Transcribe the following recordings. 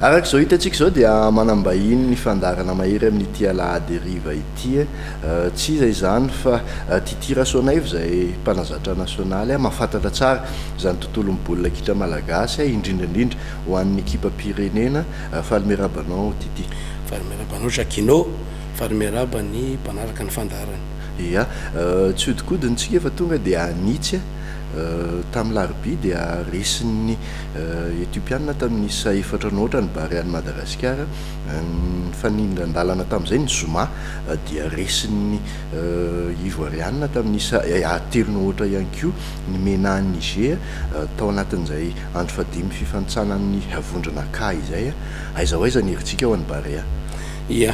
Arak'izao hitantsika zao dia manambahiny ny fandarana mahery amin'ity Alahaderiva ity tsy izay zany fa Tity Rasoanaivo izay mpanazatra nasionaly mahafantatra tsara izany tontolon'ny baolina kitra malagasy indrindrandrindra ho an'ny ekipa pirenena. Faly miaraba anao Tity. Faly miaraba anao Jacquino, faly miaraba ny mpanaraka ny fandarana. Ia, tsy hodikodintsika fa tonga dia anitsy tamin'ny larobia dia resin'ny etiopiana tamin'isa efatra noatra ny bary any Madagasikara fanindran-dalana tamin'izay ny Zoma dia resin'ny ivoiriana tamin'isa telo noatra ihany koa ny mena ny Niger tao anatin'izay andro fadimy fifantsanan'ny avondrana ka izay aiza ho aiza ny herintsika ao any barea. Ia,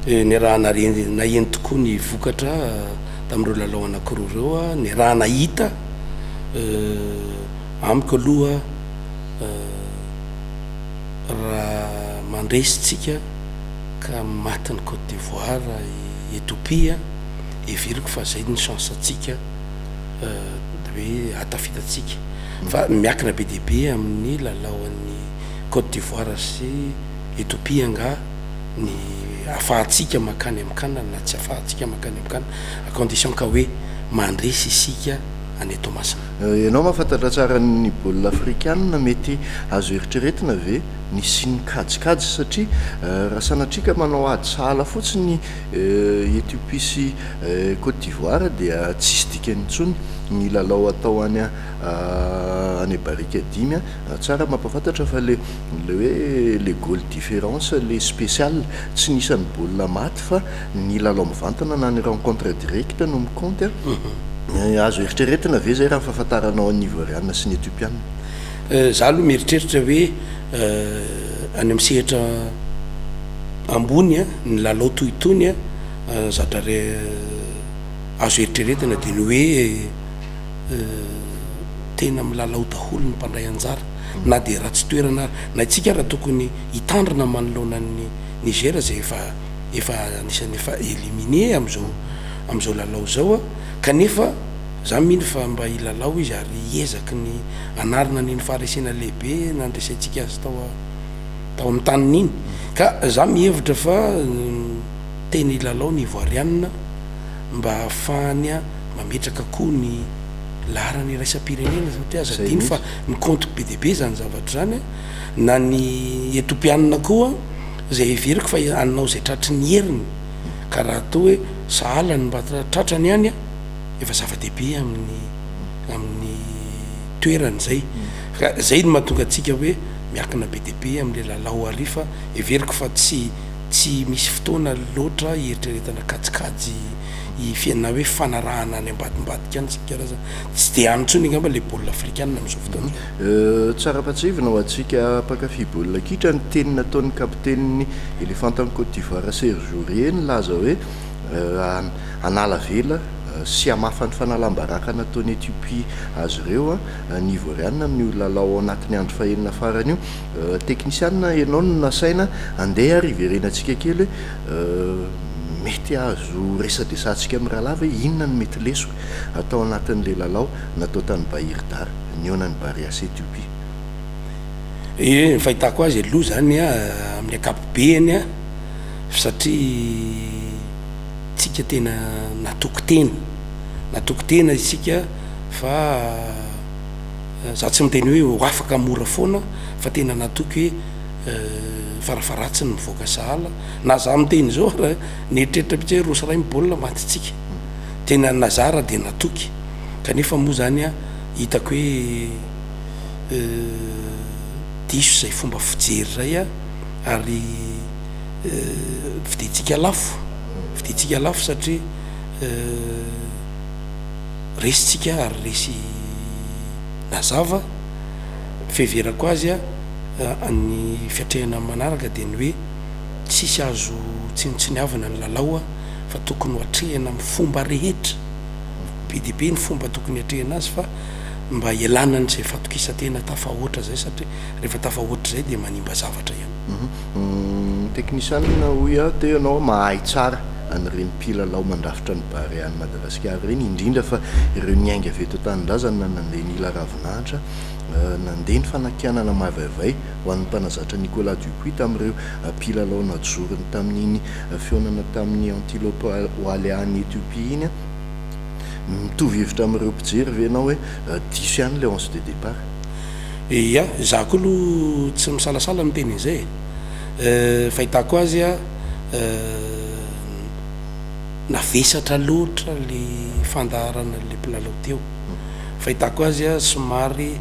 ny raha naheny tokoa ny vokatra tamin'ireo lalao anankiroa ireo ny raha nahita amiko aloha raha mandresitsika ka matin'ny Côte d'Ivoire Ethiopia everiko fa zay ny chance atsika hoe hatafitatsika fa miakina be dia be amin'ny lalaoan'ny Côte d'Ivoire sy Ethiopia nga ny afahantsika makany amikana na tsy afahantsika makany amikana à condition ka hoe mandresy isika any Tomasina. Ianao mahafantatra tsara ny baolina afrikanina mety azo eritreretina ve ny siny kajikajy satria raha sanatrika manao ady sahala fotsiny Ethiopie sy Côte d'Ivoire dia tsisy dikany intsony ny lalao atao any any barika dimy tsara mampafantatra fa le hoe le goal différence le spécial tsy nisan'ny baolina maty fa ny lalao mivantana na ny rencontre directe no mikonty azo eritreretina ve zay raha fahafantaranao ny ivoiriana sy ny etiopiana? Za aloha mieritreritra hoe any amin'ny sehatra ambony ny lalao tohitony zatra azo eritreretina dia ny hoe tena milalao daholo ny mpandray anjara na dia raha tsy toerana na itsika raha tokony hitandrina manoloanan'ny Niger zay efa anisany efa éliminé am'izao lalao zao kanefa za mino fa mba ilalao izy ary hiezaky ny anarina niny faharesena lehibe nandresantsika azy tao amin'ny tanin'iny ka za mihevitra fa tena ilalao ny ivoiriana mba ahafahany mametraka koa ny laharany raisam-pirenena satria aza dimy fa ny compte be dia be zany zavatra zany na ny etiopiana koa zay everiko fa anao zay tratry ny heriny ka raha atao hoe sahalany mba tratrany ihany efa zava-dehibe amin'ny toerany zay ka zay no mahatonga atsika hoe miakina be dia be amin'le lalao arifa everiko fa tsy misy fotoana loatra hieritreretana kajikajy ifiana hoe fanarahana any ambadimbadika any sikaraza tsy dia anitsony ngamba le baolina afrikanina amin'izao fotoana. Tsara patsivina ho antsika mpakafy baolina kitra ny teny nataon'ny kapiteniny elefantany Côte d'Ivoire Serge Aurier nilaza hoe anala vela sy hamafany fanalam-baraka nataon'ny Ethiopie azy ireo ny ivoiriana amin'ny lalao anatin'ny andro fahenina farany io teknisiana ianao no nasaina andeha ariverenantsika kely mety azo resadresantsika amin'ny raha lava inona ny mety leso atao anatin'le lalao natao tany Bahir Dar ny onany Barias Ethiopie. Ny fahitako azy aloha zany amin'ny ankapobeny satria tsika tena natoko tena isika fa za tsy miteny hoe ho afaka mora foana fa tena natoky hoe farafaratsy ny mivoaka sahala na za miteny zao raha nieritreritra mihitsy hoe rosa ray baolina maty tsika tena nazara dia natoky kanefa moa zany hitako hoe diso zay fomba fijery ray ary vidintsika lafo satria resitsika ary resy nazava fiheverako azy ny fiatrehana manaraka dia ny hoe tsisy azo tsinotsiniavana ny lalao fa tokony ho atrehana amin'ny fomba rehetra be dia be ny fomba tokony atrehana azy fa mba ialana n'izay fatokisantena tafahoatra zay satria rehefa tafahoatra zay dia manimba zavatra ihany. Teknisianina hoy te ianao mahay tsara an'ireny mpilalao mandrafitra ny Barea ny Madagasikara reny, indrindra fa ireo niainga avy eto an-tanindrazana nandeha nila ravinahitra, nandeha ny fanakianana mavaivay ho an'ny mpanazatra Nicolas Dupuy tamin'ireo mpilalao najorony tamin'iny fionana tamin'ny Antilope Oaleany Éthiopie iny, mitovy hevitra amin'ireo mpijery ve ianao hoe diso ihany le 11 de départ? Ia, za koa aloha tsy misalasala miteny izay, fahitako azy a navesatra loatra le fandaharana le mpilalao teo, fahitako azy a somary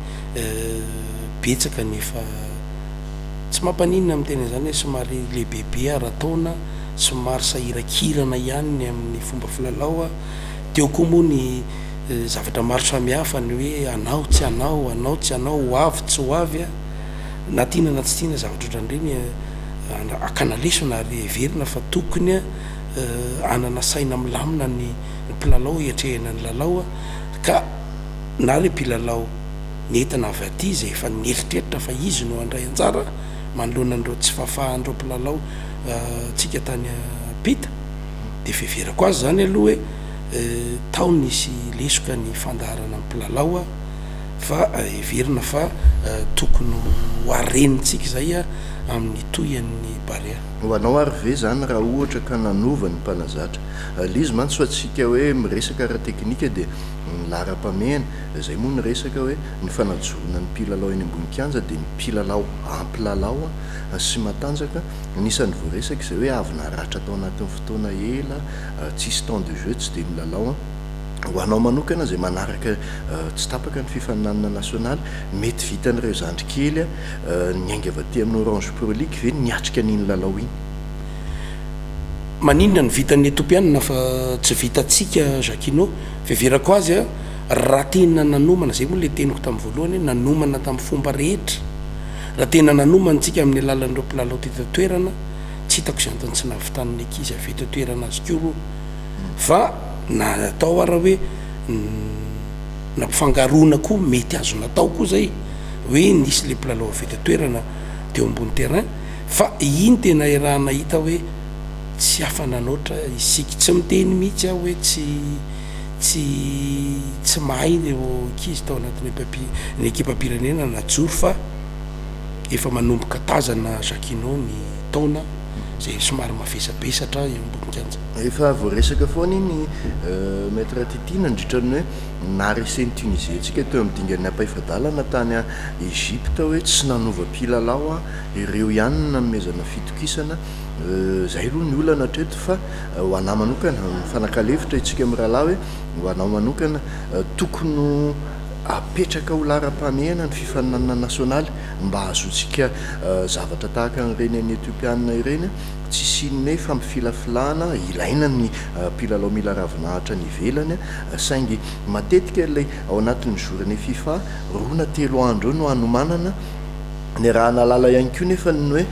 betsaka nefa tsy mampaninona miteny izany hoe somary lehibebe ara-taona, somary sahirakirana ihany amin'ny fomba filalao a. Teo koa moa ny zavatra maro samihafa ny hoe anao tsy anao, anao tsy anao, ho avy tsy ho avy a, na tiana na tsy tiana zavatra ohatran'ireny akana lesona ary everina fa tokony a anana saina milamina ny mpilalao hiatrehana ny lalao a, ka na re mpilalao netana avy aty zay efa nieritreritra fa izy no andray anjara manoloana an'ireo tsy fahafahan'ireo mpilalao tsika tany apita, de fiheverako azy zany aloha hoe tao nisy lesoka ny fandaharana ny mpilalao a, fa everina fa tokony ho arenitsika zay a amin'ny toyan'ny Barea. Ho anao ary ve zany raha ohatra ka nanova ny mpanazatra lizy mantsy fa tsika hoe miresaka ara teknika de lara-pamehana, zay moa ny resaka hoe ny fanajorona ny mpilalao eny ambony kianja de ny mpilalao ampilalao sy matanjaka, nisany voaresaka zay hoe avy naratra tao anatin'ny fotoana ela, tsisy temps de jeu, tsy de milalao ho anao manokana zay manaraka tsy tapaka ny fifaninanana nasionaly, mety vitan'ireo zandry kely niainga avy aty amin'ny Orange Pro League ve niatrika n'iny lalao iny? Maninona ny vitan'ny Etopianina fa tsy vitatsika Jacquino, fiheverako azy a raha tena nanomana, zay moa le teniko tamin'ny voalohany hoe nanomana tamin'ny fomba rehetra, raha tena nanomana tsika amin'ny alalan'ireo mpilalao teto toerana, tsy hitako izay antony tsy nahavitan'ny ankizy avy eto toerana azy koa, fa na natao ara hoe nampifangarona koa mety azo natao koa zay hoe nisy le mpilalao avy eto toerana teo ambony terrain, fa iny tena irahana hita hoe tsy afananoatra isika, tsy miteny mihitsy aho hoe tsy mahay reo ankizy tao anatin'ny ekipam-pirenena najoro, fa efa manomboka tazana Jacquino ny taona zay somary mavesabesatra eo ambony kianja. Efa voaresaka foana iny maître Tity nandritra ny hoe nareseny Tunisie tsika teo amin'ny dingan'ny ampaifadalana tany Egypte hoe tsy nanova mpilalao ireo ihany nanomezana fitokisana, zay aloha ny olana hatreto, fa ho anao manokana fanakalevitra itsika amin'ny rahalahy hoe ho anao manokana tokony apetraka ho lara-pamehana ny fifaninanana nasionaly mba ahazoantsika zavatra tahaka n'ireny any Etiopiana ireny, tsy sinone fa mifilafilana ilaina ny mpilalao mila ravinahitra ny ivelany, saingy matetika ilay ao anatin'ny journée FIFA 2 andro no hanomanana ny raha nalala ihany koa nefa ny hoe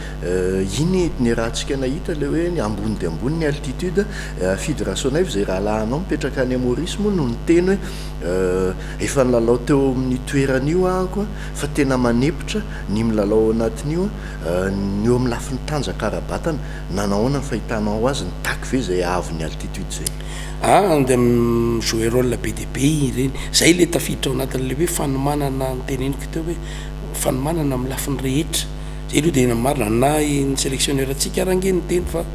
iny ny rahantsika nahita le hoe ny ambony de ambony ny altitude Fédération Neve zay raha lahanao mipetraka any Maurice moa no ny teny hoe efa nilalao teo amin'ny toeran'io ahako fa tena manepitra ny milalao anatin'io ny eo amin'ny lafiny tanjaka arabatana, nanahoana ny fahitanao azy ny taky ve zay avy ny altitude zay? De jouer rôle be de be ireny zay le tafiditra ao anatin'le hoe fanomanana ny teneniko teo hoe fanomanana amin'ny lafiny rehetra, zay aloha de marina na ny sélectionneur atsika arange ny teny fa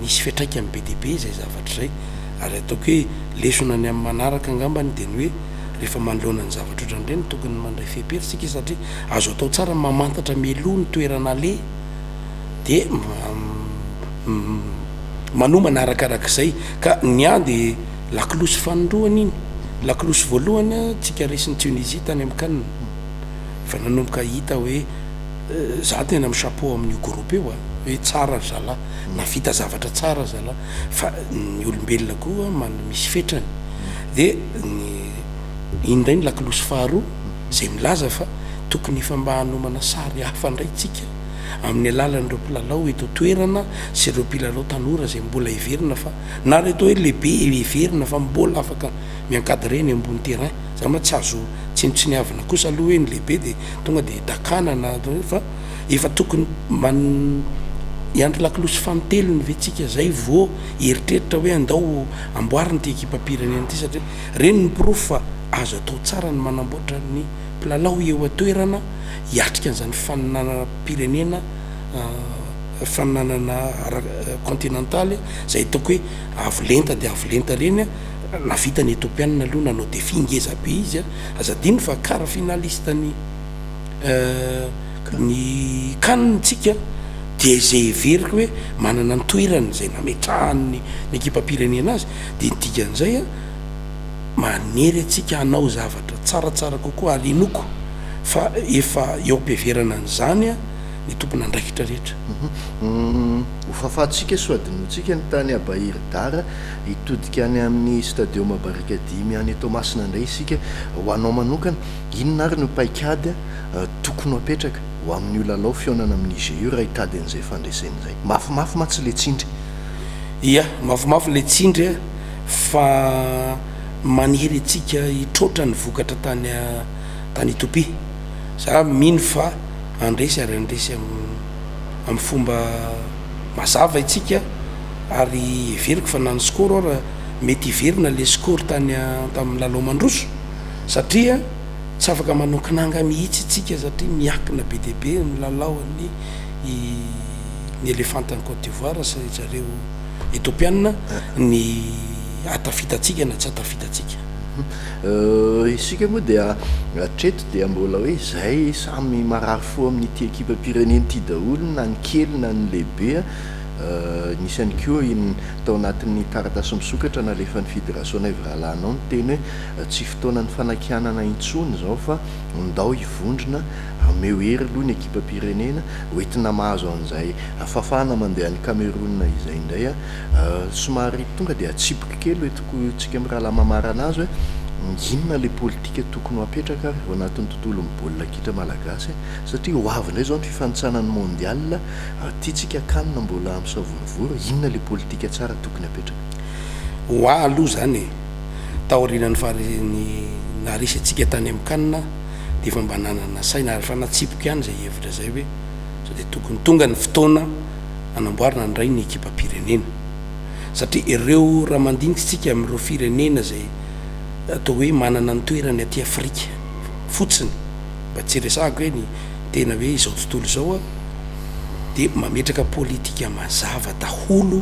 nisy fiatraika amin'ny be de be zay zavatra zay, ary ataoko hoe lesona ny amin'ny manaraka angambany de ny hoe rehefa manoloana ny zavatra ohatran'ireny tokony mandray fehiperitsika satria azo atao tsara mamantatra meloa ny toerana le de manomana arakarak'izay, ka ny de lakolosy fanondroana iny, lakolosy voalohany tsika resin'ny Tunisie tany amin'ny kanina, fa nanomboka hita hoe za tena amin'ny chapeau amin'ny groupe eo hoe tsara zala, navita zavatra tsara zala, fa ny olombelona koa misy fetrany, de indray ny lakolosy faharoa zay milaza fa tokony efa mba hanomana sary hafa ndray tsika amin'ny alalan'ireo mpilalao eto toerana sy ireo mpilalao tanora zay mbola everina, fa na reto hoe lehibe everina fa mbola afaka miankadreny ambony terrain, za ma tsy azo tsinotsiniavana kosa aloha hoe ny lehibe de tonga de dakanana, fa efa tokony iandro lakolosy fanotelony ve tsika zay vo eritreritra hoe andao amboariny ty ekipa-pirenena ty satria reny ny pirofo fa azo atao tsara ny manamboatra ny mpilalao eo atoerana hiatrika an'izany faninana pirenena faninanana continentaly zay hitako hoe avolenta de avolenta reny navita ny etopianina aloha nanao defi ngeza be izy azadiny fa kara finaliste ny kanitsika de zay everiko hoe manana ny toerany zay nametrahany ny ekipa-pirenena azy de nidikan'izay manery atsika hanao zavatra tsaratsara kokoa ary inoko fa efa eo ampiaverana an'izany ny tompona andraikitra rehetra hofafatsika soadinotsika ny tany abahiridara hitodika any amin'ny stadium barikadimy any tomasina indray isika ho anao manokana inona ary no paikady tokony apetraka ho amin'ny olalao fionana amin'izy io raha hitady an'izay fandraisen'izay mafimafy matsy le tsindry ia mafimafy le tsindry fa manery atsika hitroatra ny vokatra tany Etopia za mino fa andresy ary andresy amin'ny fomba mazava itsika ary everiko fa nany skoro ao raha mety iverina le skoro tamin'ny lalao mandroso satria tsy afaka manokinanga mihitsy itsika satria miakina be debe milalao ny elefantany Côte d'Ivoire sy zareo etopianina ny atafitatsika na tsy atafitatsika isika moa dia atreto dia mbola hoe zay samy marary fo amin'ity ekipa-pireneny ty daholo na ny kely na ny lehibe nisy any koa tao anatin'ny taratasy misokatra na lefa ny fédération naviralanao ny teny hoe tsy fotoana ny fanakianana intsony zao fa ndao hivondrona ameo hery aloha ny ekipa-pirenena hoentina mahazo an'izay fafana mandeha ny Cameroun izay indray somary tonga dia atsipoka kely hoetiko tsika amin'ny raha lamamarana azy hoe inona le politika tokony ho apetraka ary ao anatin'ny tontolo mibaolina kitra malagasy satria ho avy indray zao ny fifanitsanany mondial ty tsika kanina mbola am'savonivoro inona le politika tsara tokony apetraka ho aloha zany taorinany fariny narisy atsika tany amin'ny kanina de efa mba nanana saina ary fa natsipoka ihany zay hevitra zay hoe so de tokony tonga ny fotoana anamboarina ndray ny ekipa-pirenena satria ireo raha mandinika tsika amin'ireo firenena zay atao hoe manana ny toerany aty Afrika fotsiny mba tsy resahako hoe ny tena hoe izao tontolo izao de mametraka politika mazava daholo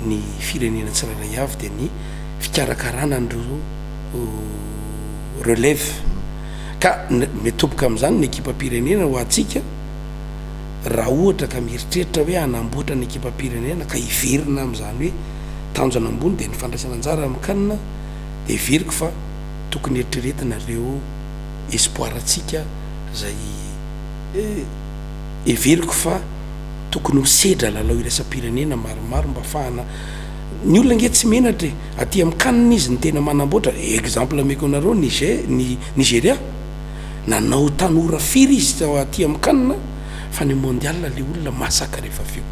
ny firenena tsirairay avy de ny fikarakarana andreo relève ka metoboka amin'izany ny ekipa-pirenena ho atsika raha ohatra ka mieritreritra hoe anamboatra ny ekipa-pirenena ka hiverina amin'izany hoe tanjona ambony de ny fandraisana anjara amin'ny kanina de veriko fa tokony eritreretina reo espoir atsika zay everiko fa tokony misedra lalao irasa-pirenena maromaro mba fahana ny olona nge tsy menatra aty amin'ny kanina izy ny tena manamboatra exemple ameko anareo Nigeria nanao tanora firy izy aty amin'ny kanina fa ny mondial le olona masaka rehefa feo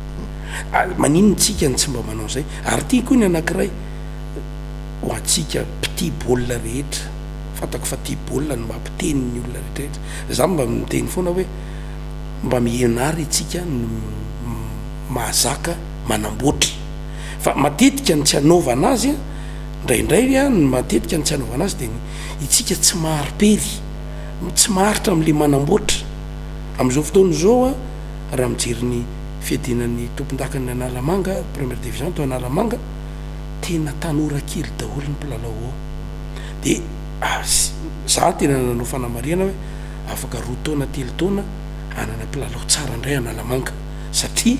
maninony tsika ny tsy mba manao zay ary ty koa ny anankiray ho atsika piti baolina rehetra fantako fa ty baolina no mampiteny ny olona rehetrarehetra za mba miteny foana hoe mba mienary atsika no mahazaka manamboatra fa matetika ny tsy anaovana azy ndraindray ny matetika ny tsy anaovana azy de itsika tsy maharipery tsy maharitra amin'le manamboatra am'izao fotoana zao raha mijery ny fiadinan'ny tompon-dakany Analamanga première division to Analamanga tena tanora kely daholo ny mpilalao ao de za tena nanao fanamariana hoe afaka 2 taona 3 taona anana mpilalao tsara indray Analamanga satria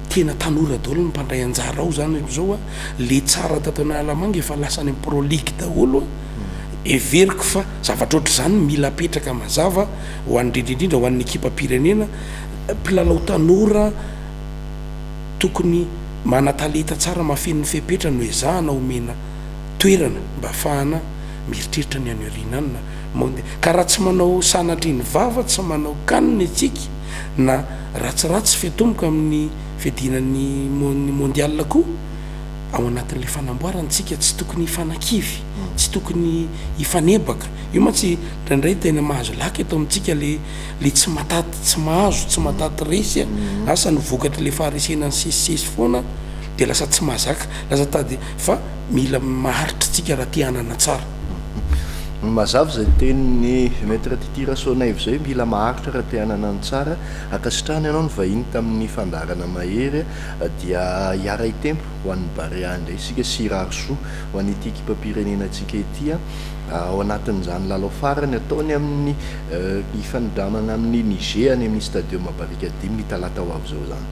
tena tanora daholo ny mpandray anjara ao zany zao le tsara tato Analamanga efa lasany amin'ny Pro League daholo everiko fa zavatra ohatry zany mila apetraka mazava ho an'ny indrindrindrindra ho an'ny ekipa-pirenena mpilalao tanora tokony manataleta tsara mafen'ny fepetra no ezahana omena toerana mba afahana mieritreritra ny anorianany na ka raha tsy manao sanatry ny vava tsy manao kanina itsika na ratsiratsy fiatomboka amin'ny fiadinan'ny mondial koa ao anatin'le fanamboarantsika tsy tokony hifanakivy tsy tokony hifanebaka io mantsy ndraindray tena mahazo laky eto amintsika le tsy mataty tsy mahazo tsy mataty resy a asa nyvokatra le faharesenany sesisesy foana de lasa tsy mahazaka lasa tady fa mila maharitra tsika raha ty anana tsara mazavy zay teniny maître Titira Sonaivo zay mila maharitra raha te hanana ny tsara akasitrahany ianao ny vahiny tamin'ny fandarana mahery dia hiara itempo ho an'ny Barea indray sika sy Irarosoa ho an'ity ekipam-pirenenantsika ity ao anatin'izany lalao farany ataony amin'ny ifandramana amin'ny Niger any amin'ny stadium Barika Dimy ny talata ho avy zao zany